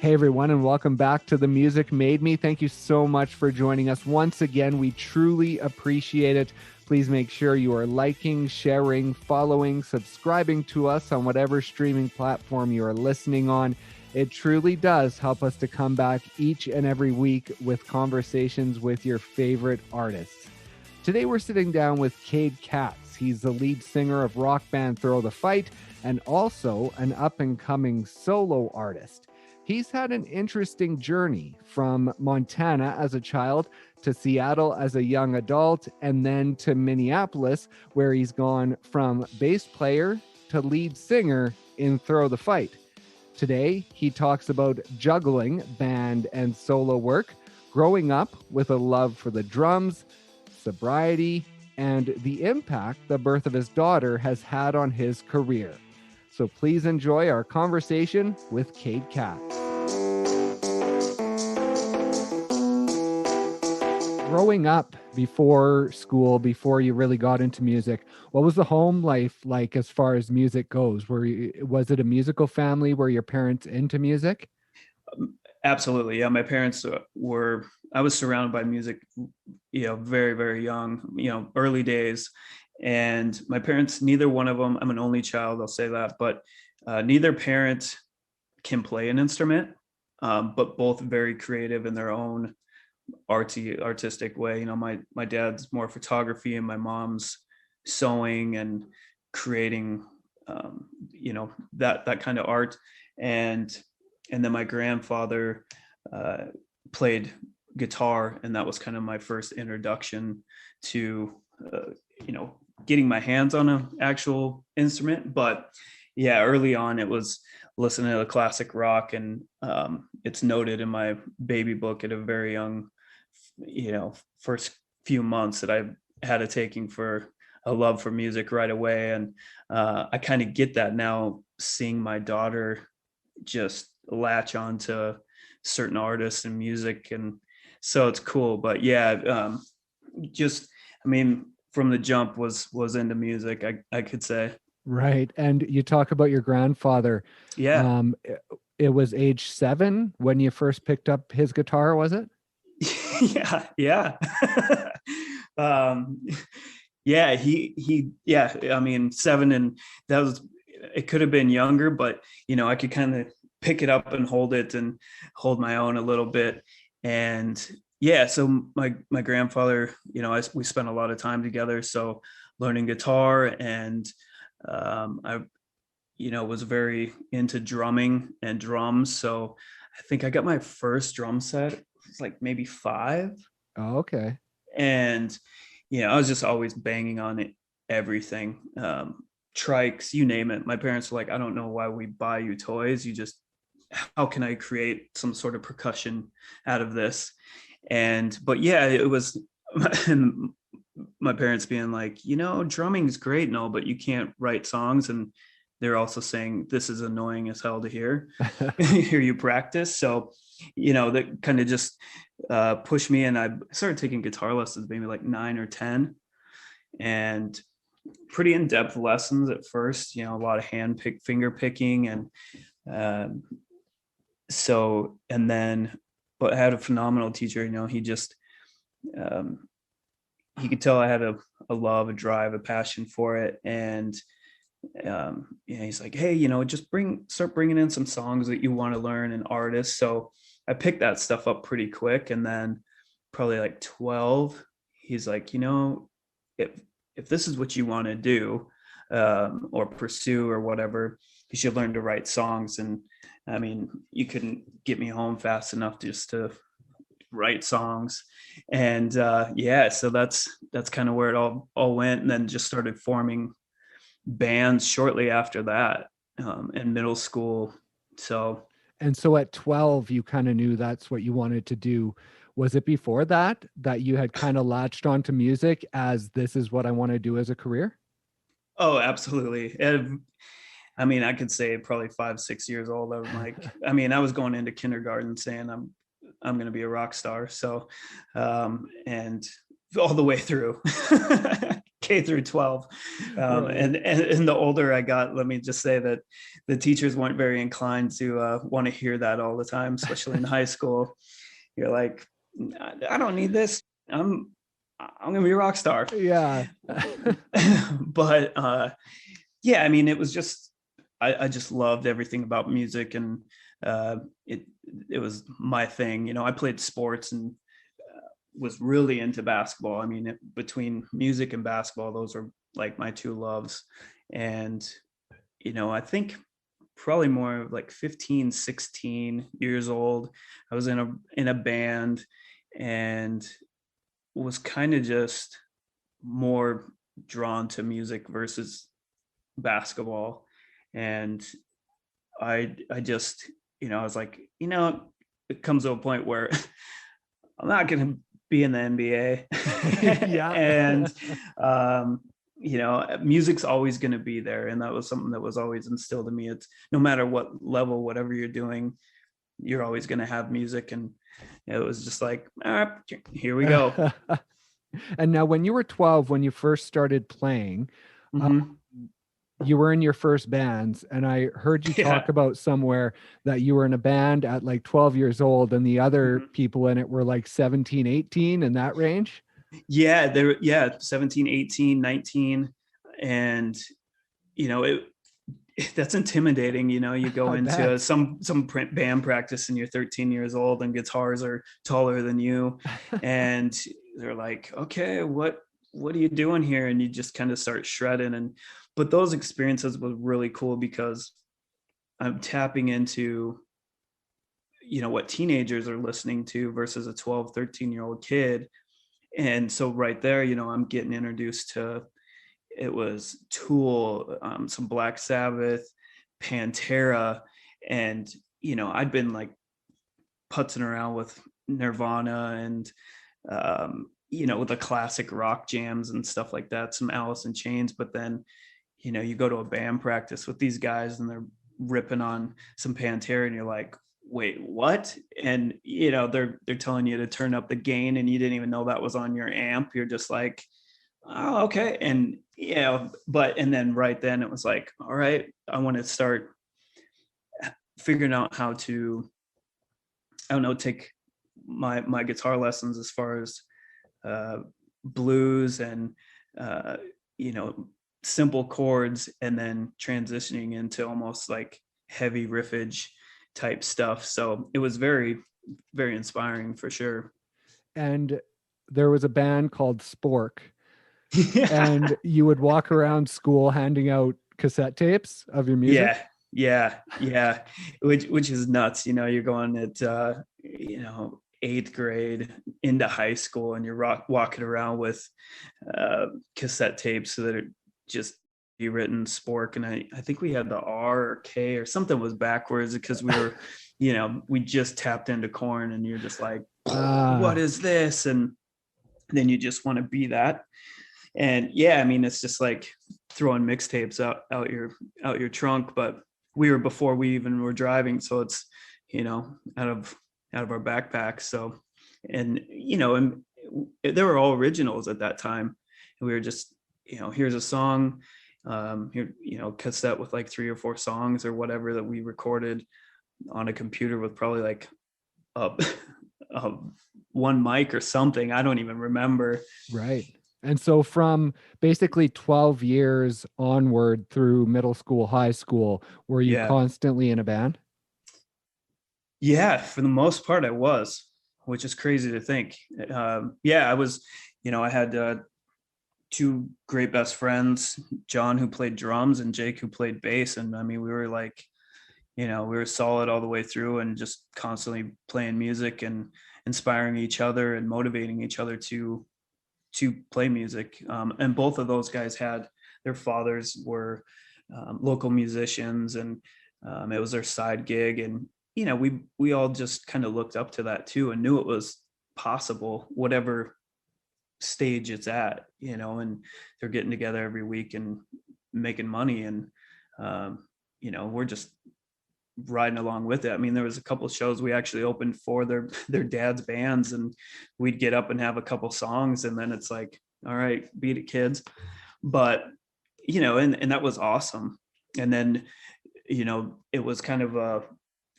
Hey everyone, and welcome back to The Music Made Me. Thank you so much for joining us once again. We truly appreciate it. Please make sure you are liking, sharing, following, subscribing to us on whatever streaming platform you are listening on. It truly does help us to come back each and every week with conversations with your favorite artists. Today we're sitting down with Kade Katz. He's the lead singer of rock band Throw the Fight and also an up-and-coming solo artist. He's had an interesting journey from Montana as a child to Seattle as a young adult, and then to Minneapolis, where he's gone from bass player to lead singer in Throw the Fight. Today, he talks about juggling band and solo work, growing up with a love for the drums, sobriety, and the impact the birth of his daughter has had on his career. So please enjoy our conversation with Kade Katz. Growing up before school, before you really got into music, what was the home life like as far as music goes? Was it a musical family? Were your parents into music? Absolutely. Yeah. My parents I was surrounded by music, very, very young, early days. And my parents, neither one of them, I'm an only child, I'll say that, but neither parent can play an instrument, but both very creative in their own artistic way. My dad's more photography and my mom's sewing and creating, that kind of art. And then my grandfather played guitar, and that was kind of my first introduction to, getting my hands on an actual instrument. But yeah, early on it was listening to the classic rock, and it's noted in my baby book at a very young, first few months that I had a taking for a love for music right away. And I kind of get that now, seeing my daughter just latch on to certain artists and music. And so it's cool. But yeah, from the jump was into music, I could say. Right. And you talk about your grandfather. Yeah. It was age 7 when you first picked up his guitar, was it? Yeah. um, yeah, I mean, 7, and it could have been younger, but I could kind of pick it up and hold it and hold my own a little bit. And yeah, so my grandfather, we spent a lot of time together. So learning guitar, and I was very into drumming and drums. So I think I got my first drum set, it's like maybe 5. Oh, okay. And I was just always banging on it, everything, trikes, you name it. My parents were like, I don't know why we buy you toys, how can I create some sort of percussion out of this? But yeah, it was my parents being like, drumming is great and all, but you can't write songs. And they're also saying, this is annoying as hell to hear you practice. So that kind of just pushed me, and I started taking guitar lessons maybe like 9 or 10, and pretty in-depth lessons at first, a lot of finger picking. And but I had a phenomenal teacher. He just he could tell I had a love, a drive, a passion for it. And he's like, hey, just start bringing in some songs that you want to learn, and artists. So I picked that stuff up pretty quick. And then probably like 12, he's like, if this is what you want to do, or pursue or whatever, you should learn to write songs. And I mean, you couldn't get me home fast enough just to write songs. And so that's kind of where it all went. And then just started forming bands shortly after that, in middle school. So at 12, you kind of knew that's what you wanted to do. Was it before that you had kind of latched onto music as, this is what I want to do as a career? Oh, absolutely. And I mean, I could say probably 5, 6 years old. I was like, I was going into kindergarten saying I'm going to be a rock star. So, and all the way through K through 12. Right. And the older I got, let me just say that the teachers weren't very inclined to want to hear that all the time, especially in high school. You're like, I don't need this. I'm gonna be a rock star. Yeah. But yeah, I mean, it was just I just loved everything about music, and it was my thing. You know, I played sports and was really into basketball. I mean, between music and basketball, those are like my two loves. And I think probably more like 15, 16 years old, I was in a band, and was kind of just more drawn to music versus basketball. And I just, I was like, it comes to a point where I'm not going to be in the NBA. Yeah. And music's always going to be there, and that was something that was always instilled in me. It's no matter what level, whatever you're doing, you're always going to have music. And it was just like, here we go. And now, when you were 12, when you first started playing, Mm-hmm. you were in your first bands, and I heard you talk about somewhere that you were in a band at like 12 years old, and the other people in it were like 17, 18 in that range. Yeah, 17, 18, 19. And it that's intimidating. You go I into bet. some band practice and you're 13 years old and guitars are taller than you, and they're like, okay, what are you doing here? And you just kind of start shredding. But those experiences were really cool, because I'm tapping into what teenagers are listening to versus a 12, 13-year-old kid. And so right there, I'm getting introduced to, it was Tool, some Black Sabbath, Pantera. And I'd been like putzing around with Nirvana and with the classic rock jams and stuff like that, some Alice in Chains. But then you go to a band practice with these guys and they're ripping on some Pantera, and you're like, wait, what? And they're telling you to turn up the gain, and you didn't even know that was on your amp. You're just like, oh, okay. And and then right then it was like, all right, I want to start figuring out how to, I don't know, take my guitar lessons as far as blues and simple chords, and then transitioning into almost like heavy riffage type stuff. So it was very, very inspiring for sure. And there was a band called Spork, Yeah. and you would walk around school handing out cassette tapes of your music. Yeah. Which is nuts. You're going at eighth grade into high school, and you're walking around with cassette tapes that are just be written Spork. And I think we had the R or K or something was backwards, because we were we just tapped into Korn, and you're just like, what is this? And then you just want to be that. And yeah, I mean, it's just like throwing mixtapes out your trunk. But we were before we even were driving, so it's out of our backpacks. So, and there were all originals at that time, and we were just here's a song, here cassette with like 3 or 4 songs or whatever that we recorded on a computer with probably like a one mic or something. I don't even remember. Right. And so from basically 12 years onward through middle school, high school, were you Yeah. constantly in a band? Yeah, for the most part I was, which is crazy to think. Yeah, I was, I had 2 great best friends, John, who played drums, and Jake, who played bass. And I mean, we were like, we were solid all the way through, and just constantly playing music and inspiring each other and motivating each other to play music. And both of those guys had, their fathers were local musicians, and it was their side gig. And we all just kind of looked up to that too, and knew it was possible, whatever stage it's at, and they're getting together every week and making money. And we're just riding along with it. I mean, there was a couple of shows we actually opened for their dad's bands, and we'd get up and have a couple songs, and then it's like, all right, beat it, kids. But, and that was awesome. And then, it was kind of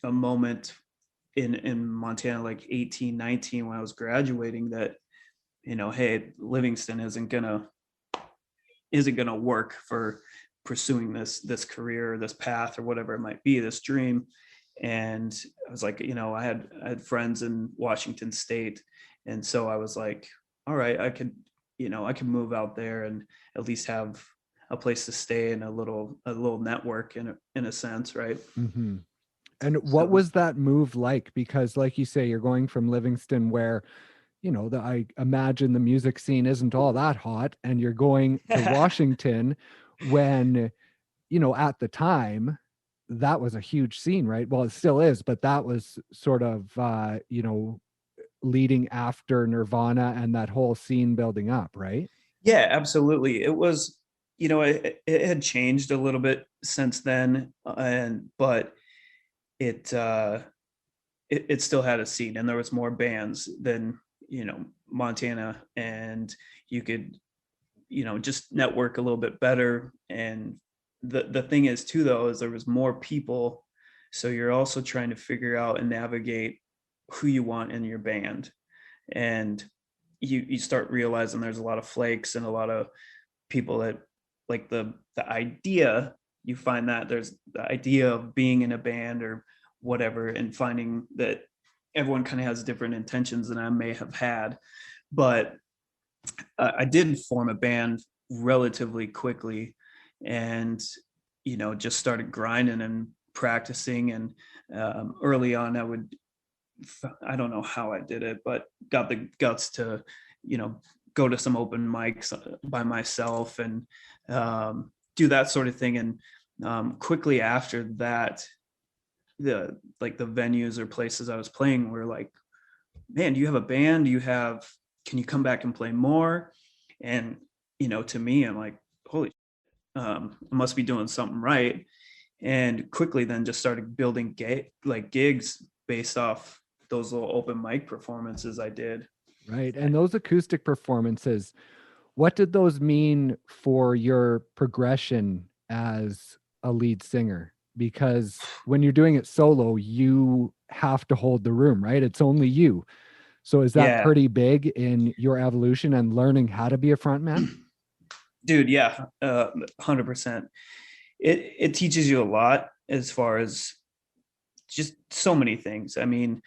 a moment in Montana, like 18, 19, when I was graduating, that, hey, Livingston isn't gonna work for pursuing this career, this path, or whatever it might be, this dream. And I was like, I had friends in Washington State, and so I was like, all right, I could move out there and at least have a place to stay and a little network in a sense, right? Mm-hmm. And what So was that move like? Because, like you say, you're going from Livingston, where I imagine the music scene isn't all that hot, and you're going to Washington when, at the time, that was a huge scene, right? Well, it still is, but that was sort of, leading after Nirvana and that whole scene building up, right? yeah, absolutely. It was, it had changed a little bit since then, but it it still had a scene, and there was more bands than Montana, and you could just network a little bit better. And the thing is too, though, is there was more people, so you're also trying to figure out and navigate who you want in your band. And you start realizing there's a lot of flakes and a lot of people that like the idea. You find that there's the idea of being in a band or whatever, and finding that everyone kind of has different intentions than I may have had. But I did form a band relatively quickly, and just started grinding and practicing. And early on, I don't know how I did it, but got the guts to go to some open mics by myself, and do that sort of thing. And quickly after that, the venues or places I was playing were like, man, do you have a band? Can you come back and play more? And to me, I'm like, holy, I must be doing something right. And quickly then just started building gigs based off those little open mic performances I did. Right. And those acoustic performances, what did those mean for your progression as a lead singer? Because when you're doing it solo, you have to hold the room, right? It's only you. So is that Yeah, pretty big in your evolution and learning how to be a frontman? dude. Yeah, 100%. It teaches you a lot as far as just so many things. I mean,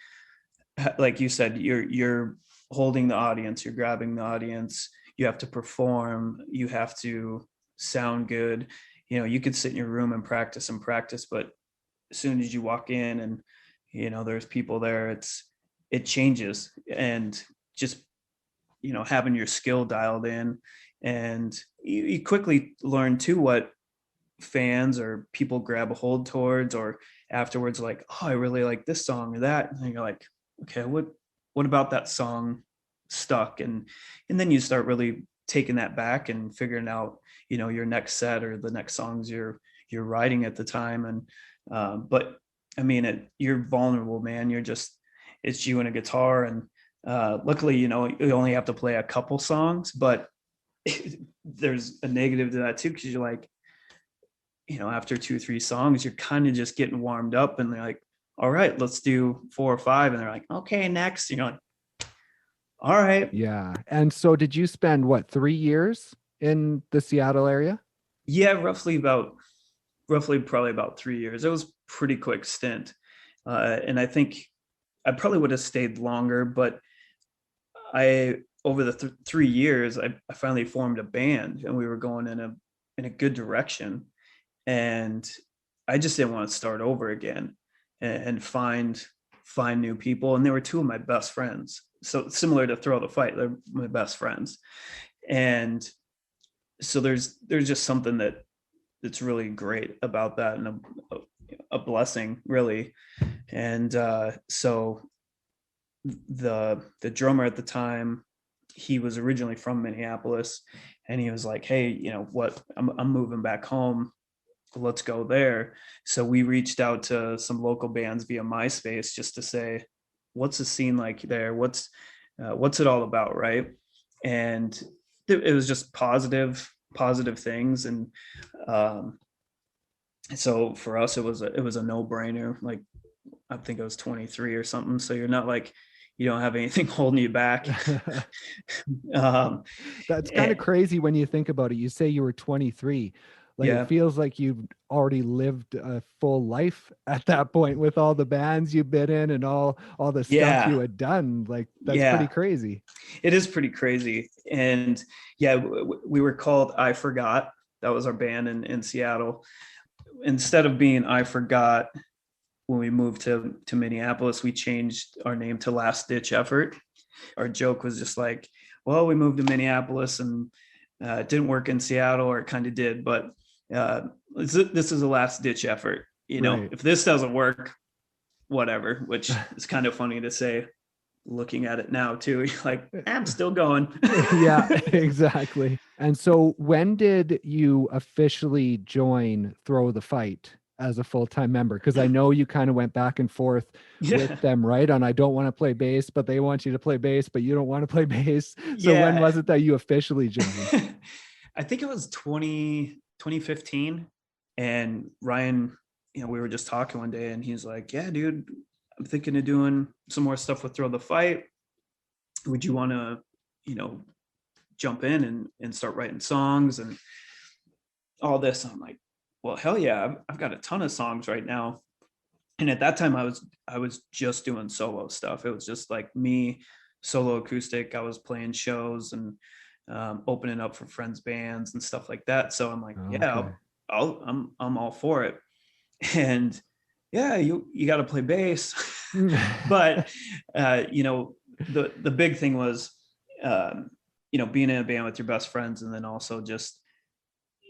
like you said, you're holding the audience, you're grabbing the audience, you have to perform, you have to sound good. You could sit in your room and practice, but as soon as you walk in and there's people there, it changes. And just having your skill dialed in, and you quickly learn too what fans or people grab a hold towards, or afterwards like, oh, I really like this song or that. And you're like, okay, what about that song stuck? And then you start really taking that back and figuring out your next set or the next songs you're writing at the time. And but I mean, you're vulnerable, man. It's you and a guitar. And luckily, you only have to play a couple songs, but there's a negative to that too, because you're like, after 2 or 3 songs, you're kind of just getting warmed up, and they're like, all right, let's do 4 or 5. And they're like, okay, next. You're like, all right. Yeah. And so did you spend what, 3 years in the Seattle area? Yeah, roughly probably about 3 years. It was pretty quick stint. And I think I probably would have stayed longer, but over the 3 years, I finally formed a band, and we were going in a good direction. And I just didn't want to start over again, and find new people. And they were two of my best friends. So similar to Throw the Fight, they're my best friends. And so there's just something that's really great about that, and a blessing, really. And so the drummer at the time, he was originally from Minneapolis, and he was like, hey, what, I'm moving back home, let's go there. So we reached out to some local bands via MySpace, just to say, what's the scene like there? What's it all about, right? And it was just positive. positive things. And um, so for us, it was a no brainer. Like, I think I was 23 or something. So you're not like, you don't have anything holding you back. um, That's kind of and, crazy when you think about it. You say you were 23. Like it yeah, feels like you've already lived a full life at that point with all the bands you've been in and all the stuff you yeah, had done. Like that's pretty yeah. crazy. It is pretty crazy. And yeah, we were called I Forgot. That was our band in Seattle. Instead of being I Forgot, when we moved to Minneapolis, we changed our name to Last Ditch Effort. Our joke was just like, well, we moved to Minneapolis and it didn't work in Seattle, or it kind of did, but this is a last ditch effort. You know, Right. if this doesn't work, whatever, which is kind of funny to say looking at it now too. You're like, I'm still going. Yeah, exactly. And so when did you officially join Throw the Fight as a full-time member? Because I know you kind of went back and forth with Yeah. them, right? On I don't want to play bass, but they want you to play bass, but you don't want to play bass. So when Yeah. was it that you officially joined? I think it was 2015. And Ryan, you know, we were just talking one day and he's like, yeah, dude, I'm thinking of doing some more stuff with Throw the Fight. Would you want to, you know, jump in and start writing songs and all this? I'm like, well, hell yeah, I've got a ton of songs right now. And at that time I was just doing solo stuff. It was just like me, solo acoustic. I was playing shows and opening up for friends bands and stuff like that. So I'm like, yeah, Okay. I'm all for it. And yeah, you got to play bass. But you know, the big thing was you know, being in a band with your best friends, and then also just,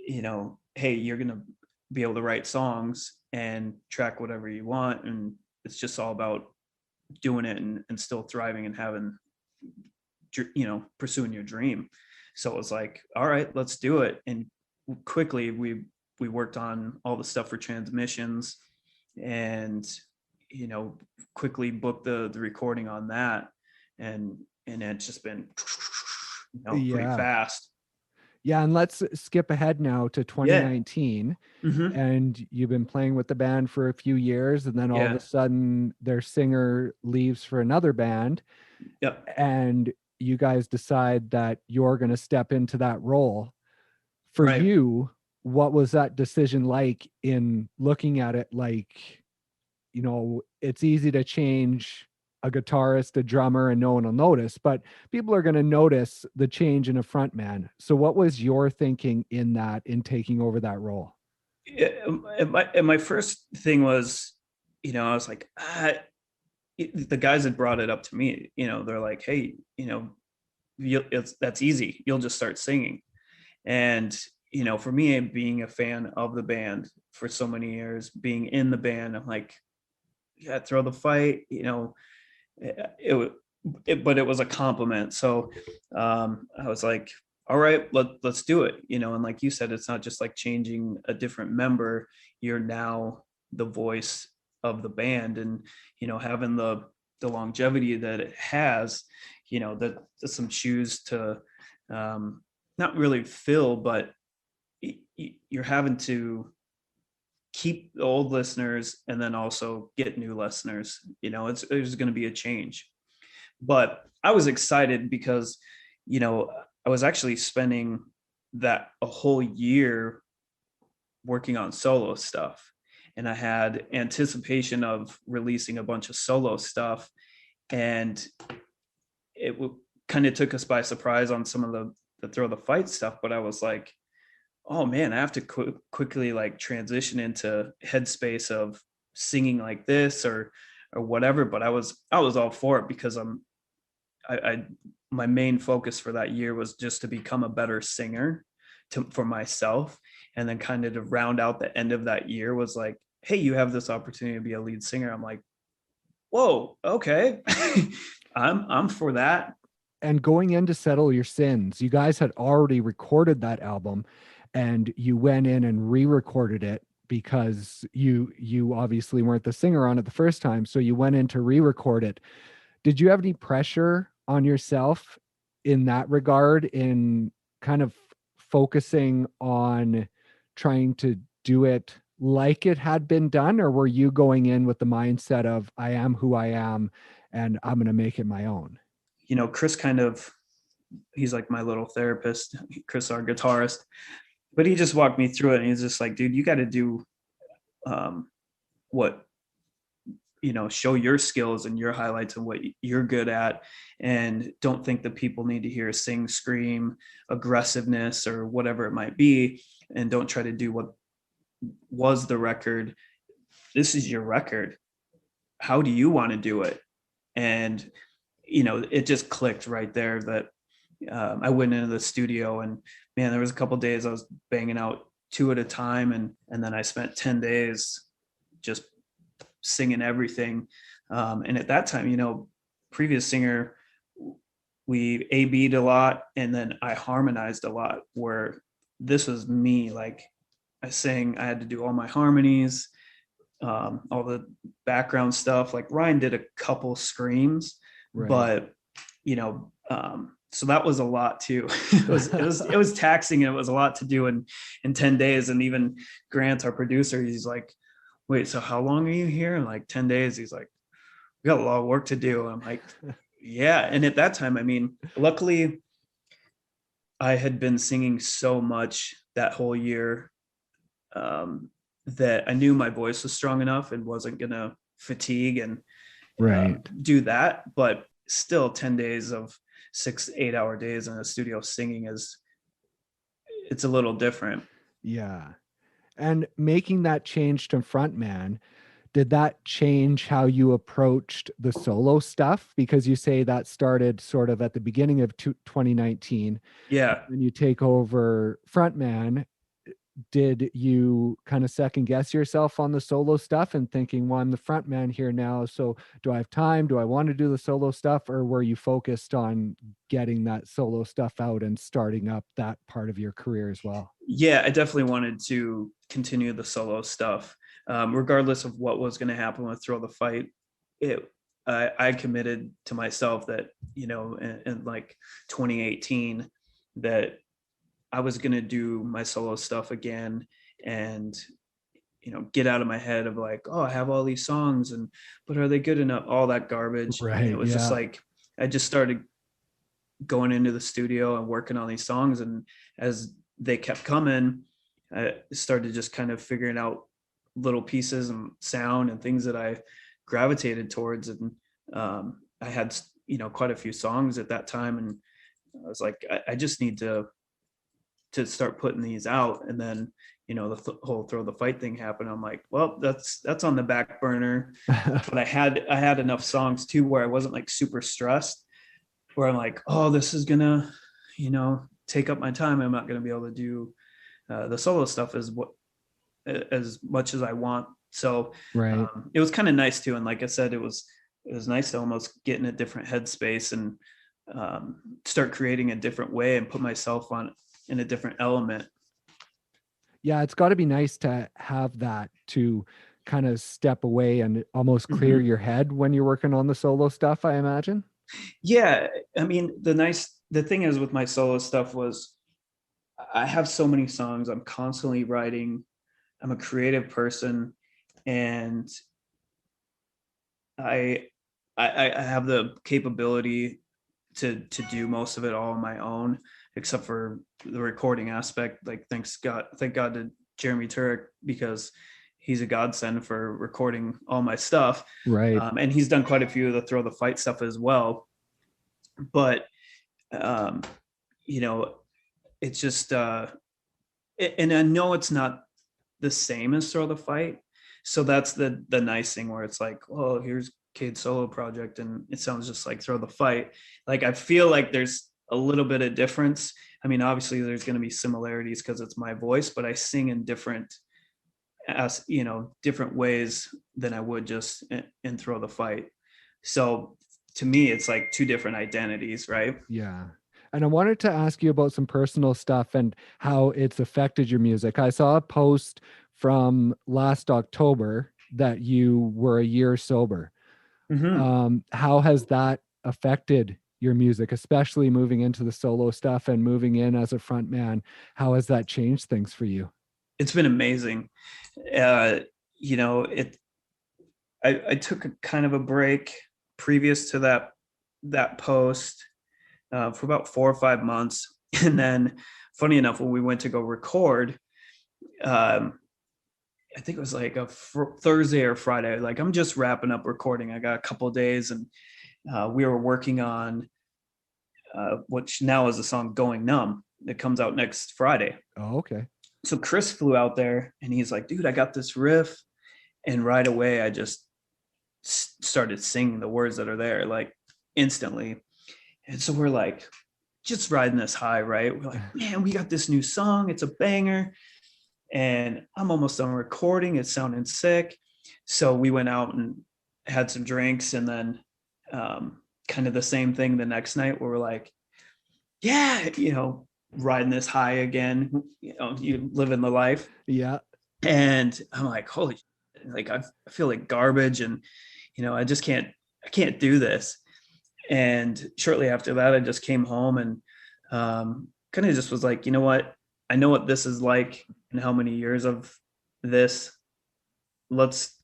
you know, hey, you're gonna be able to write songs and track whatever you want, and it's just all about doing it and still thriving and having, you know, pursuing your dream. So it was like, all right, let's do it. And quickly we worked on all the stuff for transmissions, and you know, quickly booked the recording on that. And it's just been, you know, pretty Yeah. fast. Yeah, and let's skip ahead now to Yeah. 2019. Mm-hmm. And you've been playing with the band for a few years, and then all of Yeah. a sudden their singer leaves for another band, Yep. and you guys decide that you're going to step into that role. For Right. you, what was that decision like in looking at it? Like, you know, it's easy to change a guitarist, a drummer, and no one will notice, but people are going to notice the change in a front man. So what was your thinking in that, in taking over that role? And my first thing was, you know, I was like, the guys had brought it up to me. You know, they're like, hey, you know, that's easy. You'll just start singing. And you know, for me, being a fan of the band for so many years, being in the band, I'm like, yeah, Throw the Fight. You know, but it was a compliment. So I was like, all right, let's do it. You know, and like you said, it's not just like changing a different member. You're now the voice of the band, and you know, having the longevity that it has, you know, that's some shoes to not really fill, but you're having to keep the old listeners and then also get new listeners. You know, there's going to be a change. But I was excited because, you know, I was actually spending that a whole year working on solo stuff, and I had anticipation of releasing a bunch of solo stuff, and it kind of took us by surprise on some of the Throw the Fight stuff. But I was like, oh man, I have to quickly like transition into headspace of singing like this or whatever. But I was all for it because I my main focus for that year was just to become a better singer for myself. And then kind of to round out the end of that year was like, hey, you have this opportunity to be a lead singer. I'm like, whoa, okay. I'm for that. And going in to Settle Your Sins, you guys had already recorded that album, and you went in and re-recorded it because you obviously weren't the singer on it the first time, so you went in to re-record it. Did you have any pressure on yourself in that regard, in kind of focusing on trying to do it like it had been done, or were you going in with the mindset of I am who I am and I'm going to make it my own? Chris he's like my little therapist, Chris, our guitarist, but he just walked me through it, and he's just like, dude, you got to do what, show your skills and your highlights and what you're good at, and don't think that people need to hear sing, scream, aggressiveness, or whatever it might be, and don't try to do what was the record. This is your record. How do you want to do it? And it just clicked right there that I went into the studio, and man, there was a couple of days I was banging out 2 at a time, and then I spent 10 days just singing everything. And at that time, previous singer, we A-B'd a lot, and then I harmonized a lot, where this was me. Like, I had to do all my harmonies, all the background stuff. Like, Ryan did a couple screams, right. But so that was a lot too. It was taxing, and it was a lot to do in 10 days. And even Grant, our producer, he's like, wait, so how long are you here? And like 10 days. He's like, we got a lot of work to do. I'm like, yeah. And at that time, I mean, luckily I had been singing so much that whole year that I knew my voice was strong enough and wasn't going to fatigue and do that. But still 10 days of 6-8 hour days in a studio singing it's a little different. Yeah. And making that change to frontman, did that change how you approached the solo stuff? Because you say that started sort of at the beginning of 2019. Yeah. When you take over frontman, did you kind of second guess yourself on the solo stuff and thinking, well, I'm the front man here now, so do I have time? Do I want to do the solo stuff? Or were you focused on getting that solo stuff out and starting up that part of your career as well? Yeah, I definitely wanted to continue the solo stuff. Regardless of what was going to happen with Throw the Fight, I committed to myself that, in like 2018, that I was going to do my solo stuff again and, get out of my head of like, oh, I have all these songs, but are they good enough? All that garbage. Right. And it was just like, I just started going into the studio and working on these songs. And as they kept coming, I started just kind of figuring out little pieces and sound and things that I gravitated towards. And I had, quite a few songs at that time. And I was like, I just need to start putting these out. And then, the whole Throw the Fight thing happened. I'm like, well, that's on the back burner. But I had enough songs too, where I wasn't like super stressed, where I'm like, oh, this is gonna, take up my time. I'm not going to be able to do the solo stuff as much as I want. So it was kind of nice too. And like I said, it was nice to almost get in a different headspace and start creating a different way and put myself in a different element. Yeah, it's got to be nice to have that, to kind of step away and almost clear your head when you're working on the solo stuff, I imagine. Yeah, I mean, the thing is with my solo stuff was I have so many songs. I'm constantly writing. I'm a creative person, and I have the capability to do most of it all on my own, except for the recording aspect. Like, thank God to Jeremy Turek, because he's a godsend for recording all my stuff. Right. And he's done quite a few of the Throw the Fight stuff as well. But, it's just, and I know it's not the same as Throw the Fight. So that's the nice thing, where it's like, oh, here's Kade's solo project, and it sounds just like Throw the Fight. Like, I feel like there's a little bit of difference. I mean, obviously there's going to be similarities because it's my voice, but I sing in different ways than I would just in Throw the Fight. So to me, it's like two different identities, right? Yeah. And I wanted to ask you about some personal stuff and how it's affected your music. I saw a post from last October that you were a year sober. How has that affected your music, especially moving into the solo stuff and moving in as a front man? How has that changed things for you? It's been amazing. Uh, you know, I took a kind of a break previous to that post for about 4 or 5 months. And then funny enough, when we went to go record, um, I think it was like a Thursday or Friday, like I'm just wrapping up recording. I got a couple of days, and we were working on which now is the song Going Numb that comes out next Friday. Oh, okay. So Chris flew out there and he's like, dude, I got this riff. And right away, I just started singing the words that are there, like instantly. And so we're like, just riding this high, right? We're like, man, we got this new song. It's a banger. And I'm almost done recording. It's sounding sick. So we went out and had some drinks, and then kind of the same thing the next night where we're like, yeah, riding this high again, you living the life. Yeah. And I'm like, holy shit, like I feel like garbage, and I can't do this. And shortly after that, I just came home and kind of just was like, you know what? I know what this is like and how many years of this. Let's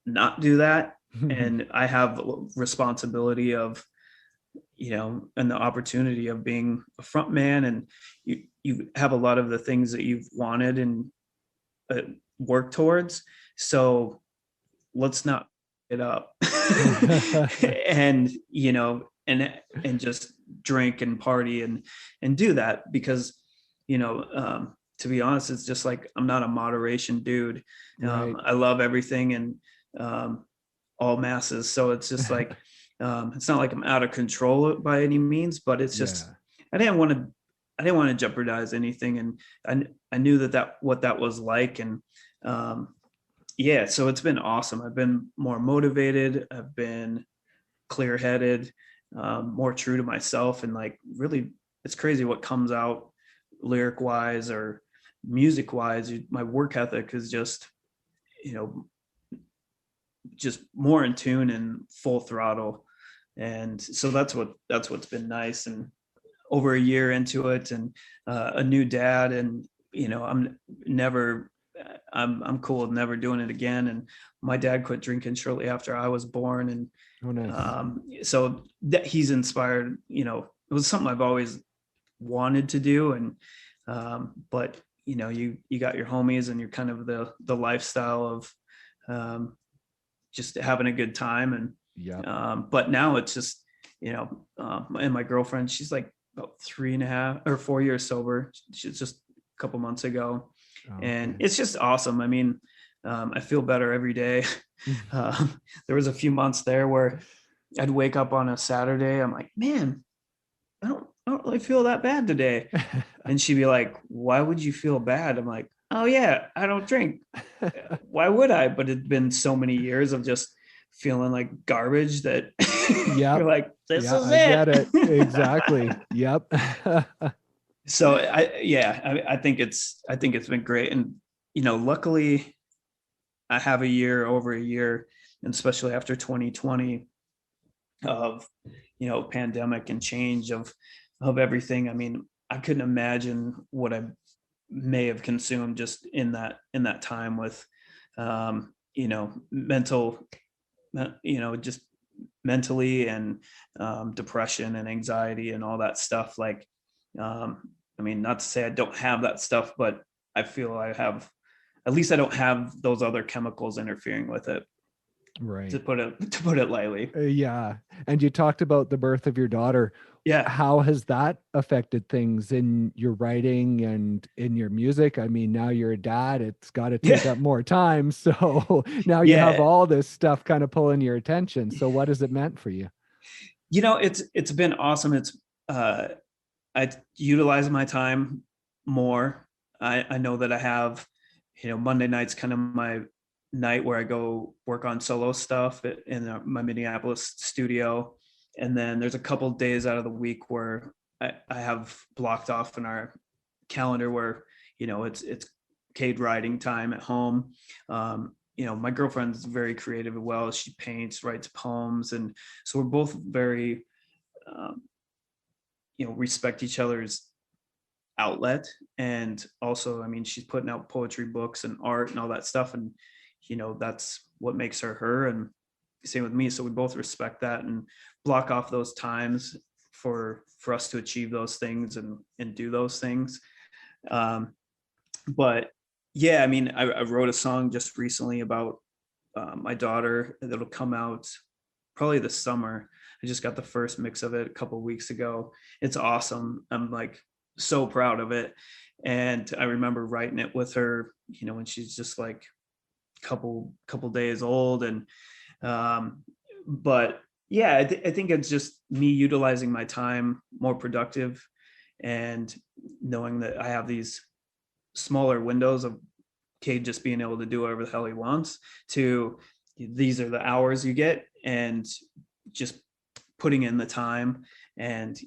not do that. And I have responsibility of, and the opportunity of being a front man, and you have a lot of the things that you've wanted and work towards. So let's not it up and and just drink and party and do that, because to be honest, it's just like I'm not a moderation dude. Right. I love everything and all masses, so it's just like it's not like I'm out of control by any means, but it's just I didn't want to jeopardize anything, and I knew that what that was like. And so it's been awesome. I've been more motivated, I've been clear-headed, more true to myself, and like really it's crazy what comes out lyric wise or music wise. My work ethic is just just more in tune and full throttle. And so that's what's been nice. And over a year into it, and a new dad, and I'm cool with never doing it again. And my dad quit drinking shortly after I was born. And oh, nice. So that he's inspired, it was something I've always wanted to do. And but you got your homies, and you're kind of the lifestyle of just having a good time. And but now it's just and my girlfriend, she's like about 3.5 or 4 years sober. She's just a couple months ago. And it's just awesome. I mean, I feel better every day. There was a few months there where I'd wake up on a Saturday, I'm like, man, I don't really feel that bad today. And she'd be like, why would you feel bad? I'm like, oh yeah, I don't drink. Why would I? But it'd been so many years of just feeling like garbage that you're like, this is I it. get it. Exactly. Yep. So I think it's been great. And luckily I have over a year, and especially after 2020 of pandemic and change of everything. I mean, I couldn't imagine what I may have consumed just in that time with mental, just mentally, and depression and anxiety and all that stuff. Like I mean, not to say I don't have that stuff, but I feel I have, at least I don't have those other chemicals interfering with it. Right. To put it lightly. Yeah. And you talked about the birth of your daughter. Yeah. How has that affected things in your writing and in your music? I mean, now you're a dad, it's got to take up more time. So now you have all this stuff kind of pulling your attention. So what has it meant for you? It's been awesome. It's I utilize my time more. I know that I have, Monday night's kind of my night where I go work on solo stuff in my Minneapolis studio. And then there's a couple of days out of the week where I have blocked off in our calendar where, it's Kade writing time at home. My girlfriend's very creative as well. She paints, writes poems. And so we're both very respect each other's outlet. And also, I mean, she's putting out poetry books and art and all that stuff, and that's what makes her her, and same with me. So we both respect that and block off those times for us to achieve those things and do those things. But yeah, I mean, I wrote a song just recently about my daughter that'll come out probably this summer. I just got the first mix of it a couple of weeks ago. It's awesome. I'm like so proud of it. And I remember writing it with her, when she's just like couple days old. And but yeah, I think it's just me utilizing my time more productive, and knowing that I have these smaller windows of Cade just being able to do whatever the hell he wants, to these are the hours you get, and just putting in the time. And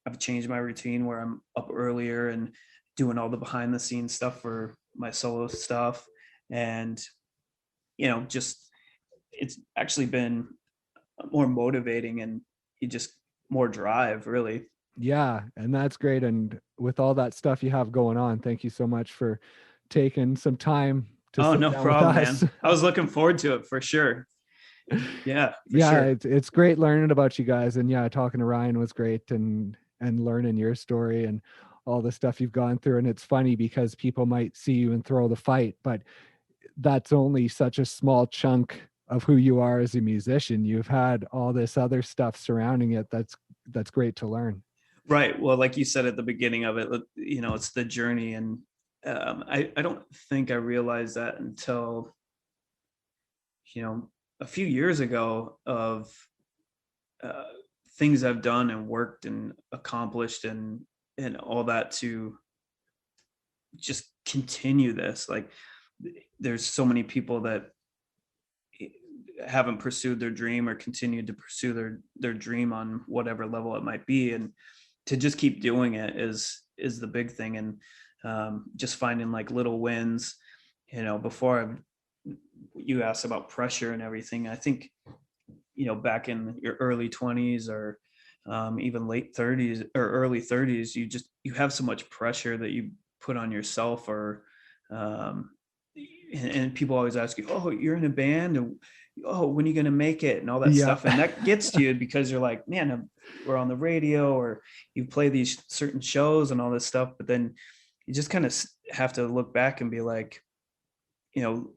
I've changed my routine where I'm up earlier and doing all the behind the scenes stuff for my solo stuff. And just it's actually been more motivating, and you just more drive, really. Yeah, and that's great. And with all that stuff you have going on, thank you so much for taking some time to sit No down problem, with us. man. I was looking forward to it for sure. Yeah, for yeah, sure. it's great learning about you guys, and yeah, talking to Ryan was great, and learning your story and all the stuff you've gone through. And it's funny because people might see you and throw the fight, but that's only such a small chunk of who you are as a musician. You've had all this other stuff surrounding it. That's great to learn. Right. Well, like you said at the beginning of it, it's the journey. And I don't think I realized that until, a few years ago, of things I've done and worked and accomplished and all that, to just continue this. Like, there's so many people that haven't pursued their dream or continued to pursue their dream on whatever level it might be, and to just keep doing it is the big thing. And just finding like little wins. Before you asked about pressure and everything, I think back in your early 20s, or even late 30s or early 30s, you have so much pressure that you put on yourself, or and people always ask you, oh, you're in a band, and oh, when are you going to make it, and all that stuff. And that gets to you because you're like, man, we're on the radio, or you play these certain shows and all this stuff. But then you just kind of have to look back and be like, you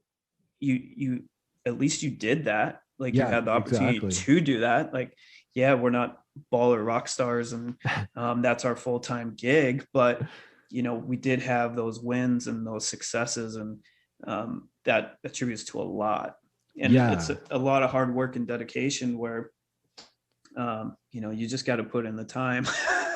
at least you did that. Like, you had the opportunity to do that. Like, yeah, we're not baller rock stars, and that's our full-time gig, but we did have those wins and those successes, and that attributes to a lot. And it's a lot of hard work and dedication, where you just got to put in the time.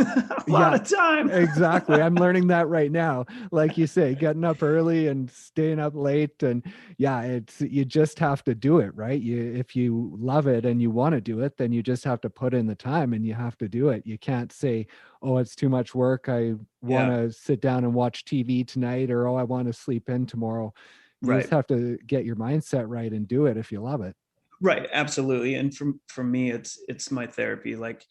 a lot of time. Exactly. I'm learning that right now. Like you say, getting up early and staying up late, and you just have to do it, right? If you love it and you want to do it, then you just have to put in the time, and you have to do it. You can't say, oh, it's too much work, I want to sit down and watch TV tonight, or oh, I want to sleep in tomorrow. You just have to get your mindset right and do it if you love it. Right. Absolutely. And for me, it's my therapy. Like,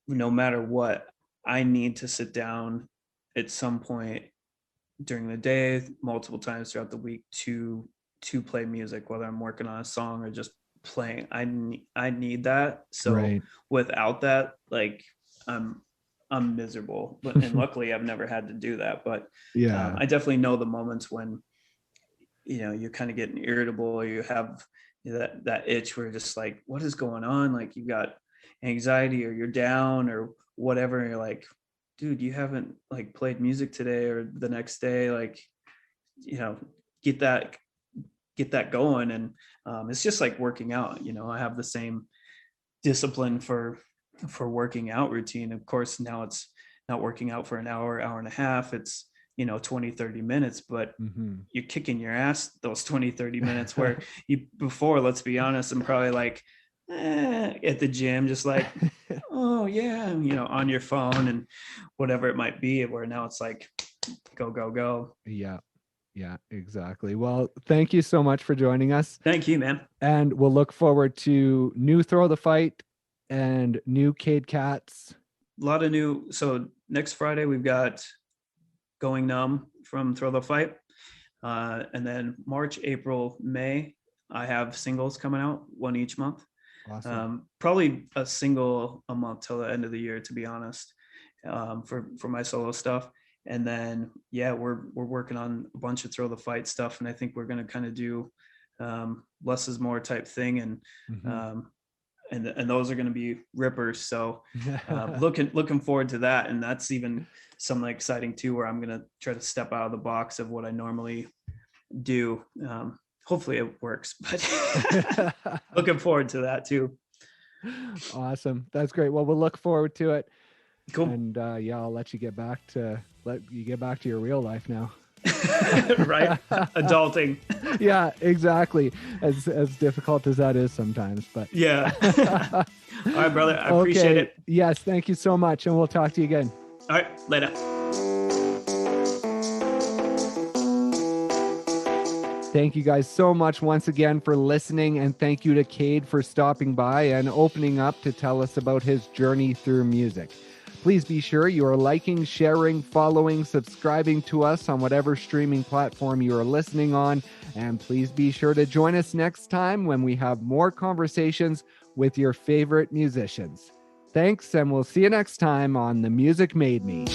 no matter what, I need to sit down at some point during the day, multiple times throughout the week, to play music, whether I'm working on a song or just playing. I need that. So without that, like, I'm miserable. And luckily I've never had to do that. But I definitely know the moments when you're kind of getting irritable, or you have that itch where you're just like, what is going on? Like, you got anxiety, or you're down, or whatever, and you're like, dude, you haven't like played music today or the next day. Like, get that going. And it's just like working out. I have the same discipline for working out routine. Of course, now it's not working out for an hour and a half. It's 20-30 minutes, but you're kicking your ass those 20-30 minutes, where before, let's be honest, I'm probably like at the gym, just like, oh yeah, on your phone and whatever it might be, where now it's like, go. Yeah, exactly. Well, thank you so much for joining us. Thank you, man. And we'll look forward to new Throw the Fight and new Kade Katz lot of new. So next Friday we've got Going Numb from Throw the Fight. And then March, April, May, I have singles coming out, one each month. Awesome. Probably a single a month till the end of the year, to be honest, for my solo stuff. And then, yeah, we're working on a bunch of Throw the Fight stuff. And I think we're going to kind of do less is more type thing. And, and those are going to be rippers. So looking forward to that. And that's even something exciting too, where I'm going to try to step out of the box of what I normally do. Hopefully it works, but looking forward to that too. Awesome. That's great. Well, we'll look forward to it. Cool. And yeah, I'll let you get back to your real life now. Right. Adulting. Yeah, exactly. As difficult as that is sometimes, but yeah. All right, brother. I appreciate it. Yes. Thank you so much. And we'll talk to you again. All right. Later. Thank you guys so much once again for listening. And thank you to Kade for stopping by and opening up to tell us about his journey through music. Please be sure you are liking, sharing, following, subscribing to us on whatever streaming platform you are listening on. And please be sure to join us next time when we have more conversations with your favorite musicians. Thanks, and we'll see you next time on The Music Made Me.